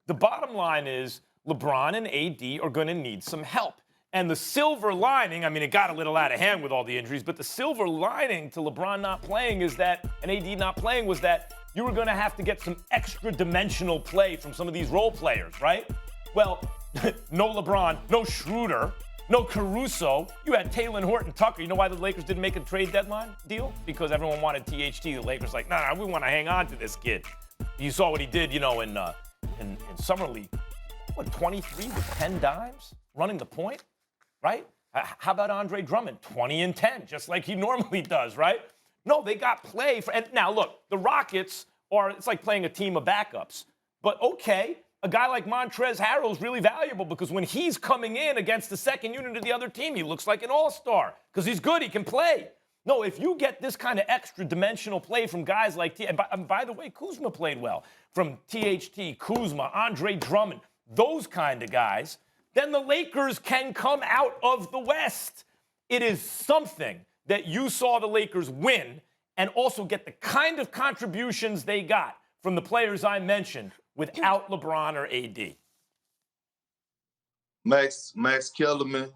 the bottom line is LeBron and AD are going to need some help. And the silver lining, I mean, it got a little out of hand with all the injuries, but the silver lining to LeBron not playing is that, and AD not playing, was that you were going to have to get some extra dimensional play from some of these role players, right? Well, no LeBron, no Schroeder, no Caruso. You had Taylor Horton-Tucker. You know why the Lakers didn't make a trade deadline deal? Because everyone wanted THT. The Lakers like, nah, we want to hang on to this kid. You saw what he did, in Summer League. What, 23 with 10 dimes? Running the point, right? How about Andre Drummond? 20 and 10, just like he normally does, right? No, they got play. And now, look, the Rockets it's like playing a team of backups. But okay, a guy like Montrezl Harrell is really valuable because when he's coming in against the second unit of the other team, he looks like an all-star because he's good, he can play. No, if you get this kind of extra dimensional play from guys like and by the way, Kuzma played well. From THT, Kuzma, Andre Drummond, those kind of guys, then the Lakers can come out of the West. It is something that you saw the Lakers win and also get the kind of contributions they got from the players I mentioned without LeBron or AD. Max Kellerman,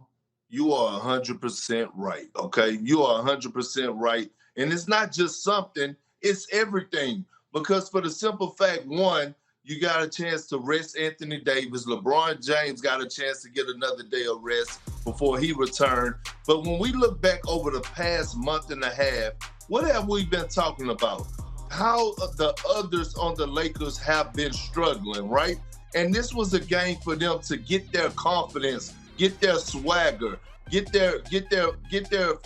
you are 100% right, okay? You are 100% right. And it's not just something, it's everything. Because for the simple fact, one, you got a chance to rest Anthony Davis. LeBron James got a chance to get another day of rest before he returned. But when we look back over the past month and a half, what have we been talking about? How the others on the Lakers have been struggling, right? And this was a game for them to get their confidence, get their swagger, get their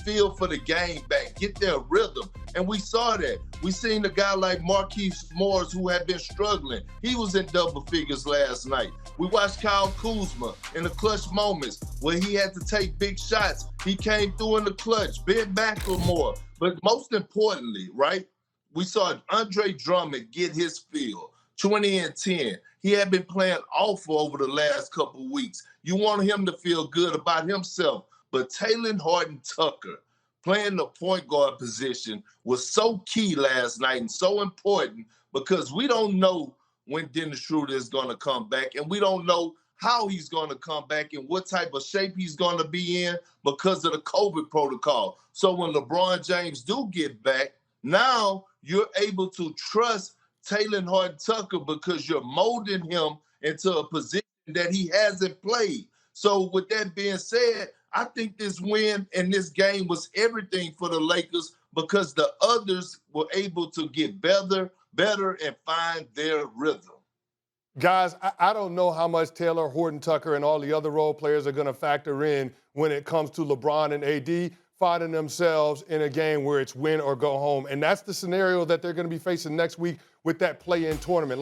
feel for the game back, get their rhythm. And we saw that. We seen a guy like Marquise Morris who had been struggling. He was in double figures last night. We watched Kyle Kuzma in the clutch moments where he had to take big shots. He came through in the clutch, bent back for more. But most importantly, right, we saw Andre Drummond get his feel, 20 and 10. He had been playing awful over the last couple of weeks. You want him to feel good about himself. But Taylor Horton-Tucker playing the point guard position was so key last night and so important because we don't know when Dennis Schroeder is going to come back, and we don't know how he's going to come back and what type of shape he's going to be in because of the COVID protocol. So when LeBron James do get back, now you're able to trust Taylor Horton-Tucker because you're molding him into a position that he hasn't played. So with that being said, I think this win and this game was everything for the Lakers because the others were able to get better and find their rhythm. Guys, I don't know how much Taylor Horton-Tucker and all the other role players are going to factor in when it comes to LeBron and AD finding themselves in a game where it's win or go home. And that's the scenario that they're going to be facing next week with that play-in tournament.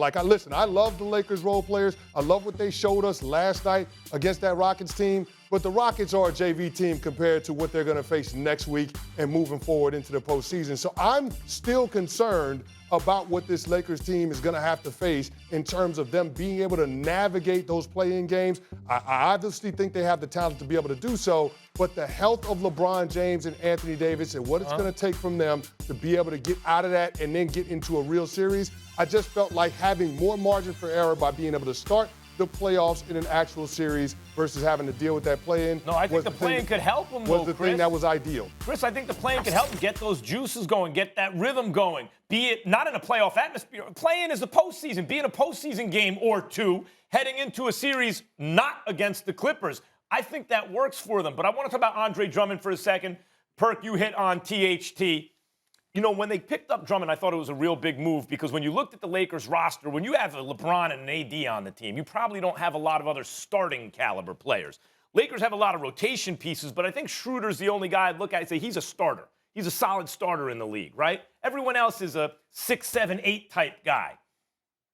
I love the Lakers role players. I love what they showed us last night against that Rockets team. But the Rockets are a JV team compared to what they're going to face next week and moving forward into the postseason. So I'm still concerned about what this Lakers team is going to have to face in terms of them being able to navigate those play-in games. I obviously think they have the talent to be able to do so, but the health of LeBron James and Anthony Davis and what it's going to take from them to be able to get out of that and then get into a real series, I just felt like having more margin for error by being able to start the playoffs in an actual series versus having to deal with that play-in. No, I think the play-in could help them, was the thing that was ideal. Chris, I think the play-in could help them get those juices going, get that rhythm going, be it not in a playoff atmosphere. Play-in is a postseason. Be in a postseason game or two heading into a series not against the Clippers. I think that works for them. But I want to talk about Andre Drummond for a second. Perk, you hit on THT. You know, when they picked up Drummond, I thought it was a real big move because when you looked at the Lakers roster, when you have a LeBron and an AD on the team, you probably don't have a lot of other starting caliber players. Lakers have a lot of rotation pieces, but I think Schroeder's the only guy I'd look at and say he's a starter. He's a solid starter in the league, right? Everyone else is a 6, 7, 8 type guy.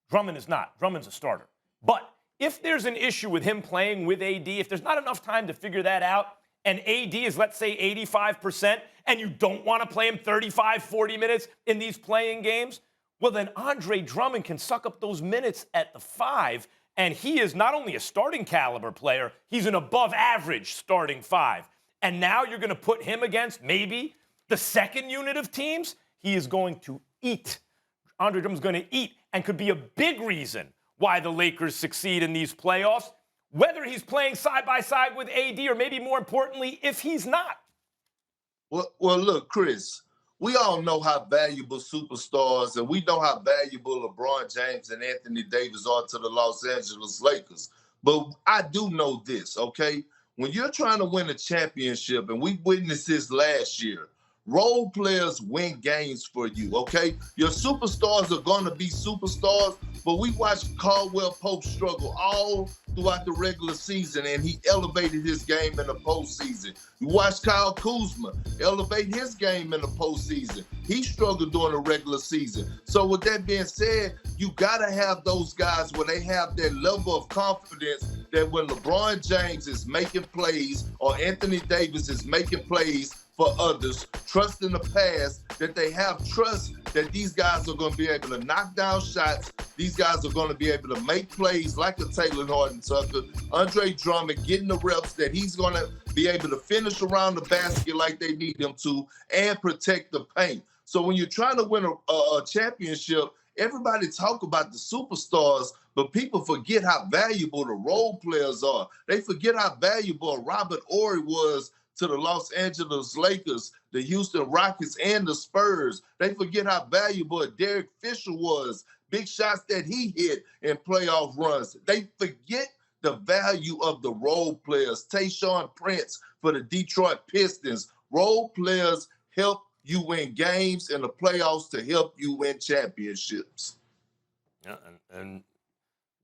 Drummond is not. Drummond's a starter. But if there's an issue with him playing with AD, if there's not enough time to figure that out, and AD is, let's say, 85%, and you don't want to play him 35, 40 minutes in these playing games, well, then Andre Drummond can suck up those minutes at the 5, and he is not only a starting caliber player, he's an above-average starting 5. And now you're going to put him against maybe the second unit of teams? He is going to eat. Andre Drummond's going to eat and could be a big reason why the Lakers succeed in these playoffs, whether he's playing side by side with AD or maybe more importantly, if he's not. Well, look, Chris, we all know how valuable superstars and we know how valuable LeBron James and Anthony Davis are to the Los Angeles Lakers. But I do know this, okay? When you're trying to win a championship, and we witnessed this last year, role players win games for you, okay? Your superstars are going to be superstars, but we watched Caldwell Pope struggle all throughout the regular season, and he elevated his game in the postseason. You watched Kyle Kuzma elevate his game in the postseason. He struggled during the regular season. So with that being said, you got to have those guys where they have that level of confidence that when LeBron James is making plays or Anthony Davis is making plays for others, trust in the past, that they have trust that these guys are going to be able to knock down shots. These guys are going to be able to make plays like a Taylor Horton-Tucker, Andre Drummond, getting the reps that he's going to be able to finish around the basket like they need him to and protect the paint. So when you're trying to win a championship, everybody talk about the superstars, but people forget how valuable the role players are. They forget how valuable Robert Horry was to the Los Angeles Lakers, the Houston Rockets, and the Spurs. They forget how valuable Derek Fisher was, big shots that he hit in playoff runs. They forget the value of the role players. Tayshaun Prince for the Detroit Pistons. Role players help you win games in the playoffs to help you win championships. Yeah, and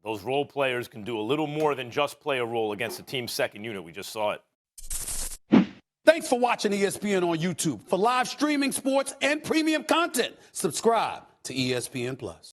those role players can do a little more than just play a role against the team's second unit. We just saw it. Thanks for watching ESPN on YouTube. For live streaming sports and premium content, subscribe to ESPN+.